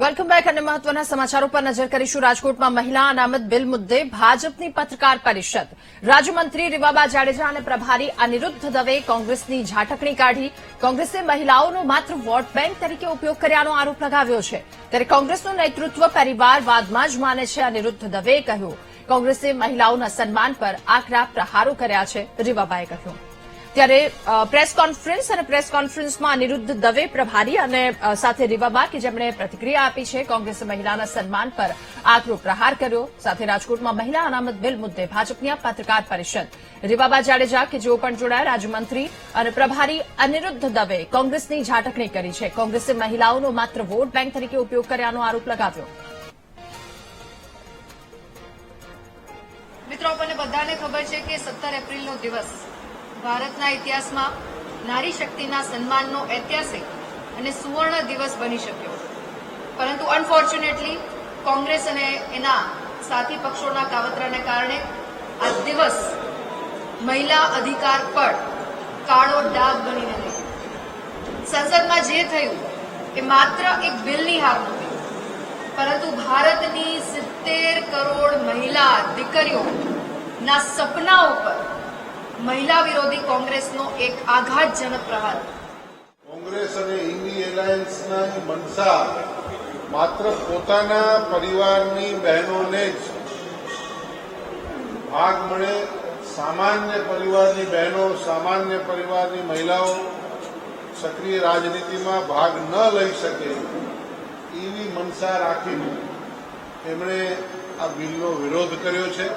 Welcome back અને મહત્વના સમાચારો પર નજર કરીશું। રાજકોટમાં મહિલા અનામત બિલ મુદ્દે ભાજપની પત્રકાર પરિષદ। રાજ્યમંત્રી રીવાબા જાડેજા અને પ્રભારી અનિરુદ્ધ દવે કોંગ્રેસની ઝાટકણી કાઢી। કોંગ્રેસે મહિલાઓનો માત્ર વોટ બેંક તરીકે ઉપયોગ કર્યાનો આરોપ લગાવ્યો છે, ત્યારે કોંગ્રેસનું નેતૃત્વ પરિવારવાદમાં જ માને છે। અનિરુદ્ધ દવેએ કહ્યું, કોંગ્રેસે મહિલાઓના સન્માન પર આકરા પ્રહારો કર્યા છે, રીવાબાએ કહ્યું। ત્યારે પ્રેસ કોન્ફરન્સમાં અનિરુદ્ધ દવે, પ્રભારી અને સાથે રીવાબા કે જેમણે પ્રતિક્રિયા આપી છે। કોંગ્રેસે મહિલાના સન્માન પર આકરો પ્રહાર કર્યો। સાથે રાજકોટમાં મહિલા અનામત બિલ મુદ્દે ભાજપની આ પત્રકાર પરિષદ। રીવાબા જાડેજા કે જેઓ પણ જોડાયા, રાજ્યમંત્રી અને પ્રભારી અનિરુદ્ધ દવે કોંગ્રેસની ઝાટકણી કરી છે। કોંગ્રેસે મહિલાઓનો માત્ર વોટ બેંક તરીકે ઉપયોગ કર્યાનો આરોપ લગાવ્યો। મિત્રો, આપણને બધાને ખબર છે કે 17 એપ્રિલનો દિવસ ભારતના ઇતિહાસમાં નારી શક્તિના સન્માનનો ઐતિહાસિક અને સુવર્ણ દિવસ બની શક્યો, પરંતુ અનફોર્ચ્યુનેટલી કોંગ્રેસ અને એના સાથી પક્ષોના કાવતરાને કારણે આ દિવસ મહિલા અધિકાર પર કાળો ડાઘ બનીને રહી। સંસદમાં જે થયું એ માત્ર એક બિલની હાર નહોતી, પરંતુ ભારતની 70 કરોડ મહિલા દીકરીઓના સપના ઉપર મહિલા વિરોધી કોંગ્રેસનો એક આઘાતજનક પ્રહાર। કોંગ્રેસ અને ઇન્ડી એલાયન્સના મનસા માત્ર પોતાના પરિવારની બહેનોને જ ભાગ મળે, સામાન્ય પરિવારની બહેનો, સામાન્ય પરિવારની મહિલાઓ સક્રિય રાજનીતિમાં ભાગ ન લઈ શકે એવી મનસા રાખીને એમણે આ બિલનો વિરોધ કર્યો છે।